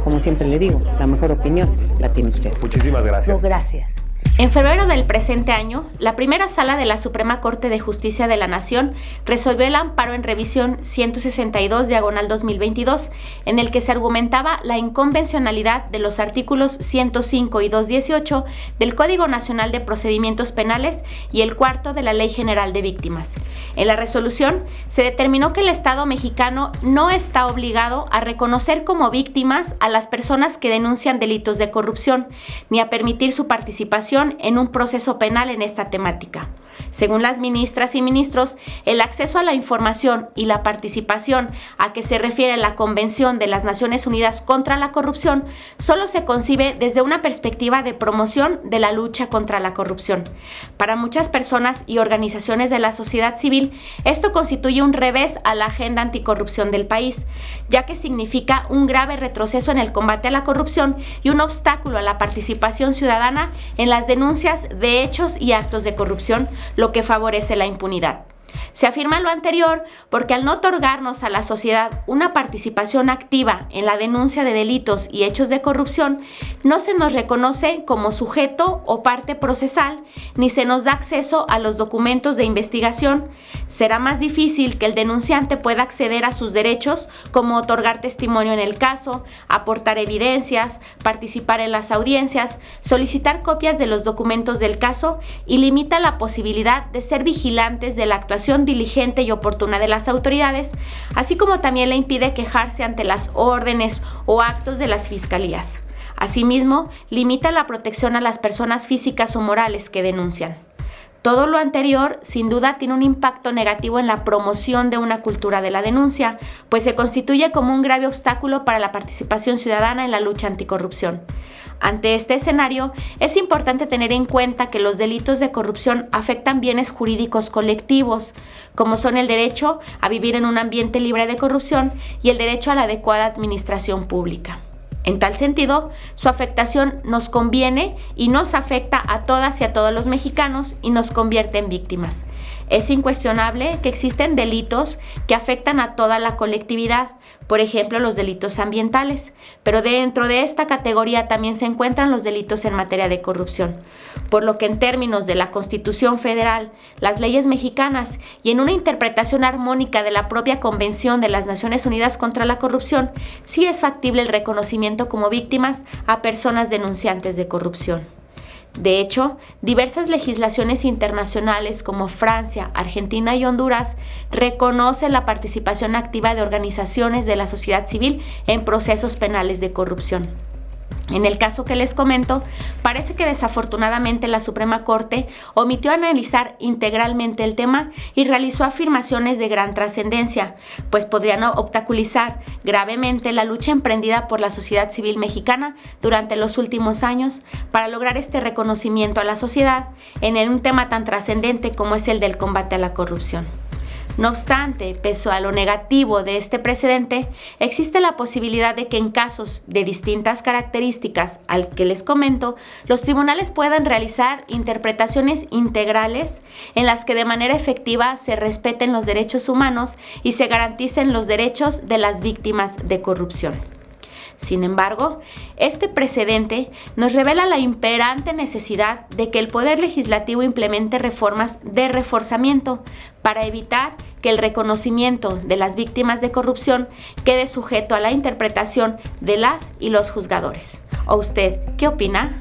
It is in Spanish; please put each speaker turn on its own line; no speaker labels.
como siempre le digo, la mejor opinión la tiene usted.
Muchísimas gracias.
No, gracias.
En febrero del presente año, la primera sala de la Suprema Corte de Justicia de la Nación resolvió el amparo en revisión 162/2022, en el que se argumentaba la inconvencionalidad de los artículos 105 y 218 del Código Nacional de Procedimientos Penales y el cuarto de la Ley General de Víctimas. En la resolución se determinó que el Estado mexicano no está obligado a reconocer como víctimas a las personas que denuncian delitos de corrupción, ni a permitir su participación en un proceso penal en esta temática. Según las ministras y ministros, el acceso a la información y la participación a que se refiere la Convención de las Naciones Unidas contra la Corrupción solo se concibe desde una perspectiva de promoción de la lucha contra la corrupción. Para muchas personas y organizaciones de la sociedad civil, esto constituye un revés a la agenda anticorrupción del país, ya que significa un grave retroceso en el combate a la corrupción y un obstáculo a la participación ciudadana en las denuncias de hechos y actos de corrupción, lo que favorece la impunidad. Se afirma lo anterior porque al no otorgarnos a la sociedad una participación activa en la denuncia de delitos y hechos de corrupción, no se nos reconoce como sujeto o parte procesal, ni se nos da acceso a los documentos de investigación. Será más difícil que el denunciante pueda acceder a sus derechos, como otorgar testimonio en el caso, aportar evidencias, participar en las audiencias, solicitar copias de los documentos del caso, y limita la posibilidad de ser vigilantes de la actuación diligente y oportuna de las autoridades, así como también le impide quejarse ante las órdenes o actos de las fiscalías. Asimismo, limita la protección a las personas físicas o morales que denuncian. Todo lo anterior, sin duda, tiene un impacto negativo en la promoción de una cultura de la denuncia, pues se constituye como un grave obstáculo para la participación ciudadana en la lucha anticorrupción. Ante este escenario, es importante tener en cuenta que los delitos de corrupción afectan bienes jurídicos colectivos, como son el derecho a vivir en un ambiente libre de corrupción y el derecho a la adecuada administración pública. En tal sentido, su afectación nos conviene y nos afecta a todas y a todos los mexicanos y nos convierte en víctimas. Es incuestionable que existen delitos que afectan a toda la colectividad, por ejemplo, los delitos ambientales, pero dentro de esta categoría también se encuentran los delitos en materia de corrupción, por lo que en términos de la Constitución Federal, las leyes mexicanas y en una interpretación armónica de la propia Convención de las Naciones Unidas contra la Corrupción, sí es factible el reconocimiento como víctimas a personas denunciantes de corrupción. De hecho, diversas legislaciones internacionales como Francia, Argentina y Honduras reconocen la participación activa de organizaciones de la sociedad civil en procesos penales de corrupción. En el caso que les comento, parece que desafortunadamente la Suprema Corte omitió analizar integralmente el tema y realizó afirmaciones de gran trascendencia, pues podrían obstaculizar gravemente la lucha emprendida por la sociedad civil mexicana durante los últimos años para lograr este reconocimiento a la sociedad en un tema tan trascendente como es el del combate a la corrupción. No obstante, pese a lo negativo de este precedente, existe la posibilidad de que en casos de distintas características al que les comento, los tribunales puedan realizar interpretaciones integrales en las que de manera efectiva se respeten los derechos humanos y se garanticen los derechos de las víctimas de corrupción. Sin embargo, este precedente nos revela la imperante necesidad de que el Poder Legislativo implemente reformas de reforzamiento para evitar que el reconocimiento de las víctimas de corrupción quede sujeto a la interpretación de las y los juzgadores. ¿O usted qué opina?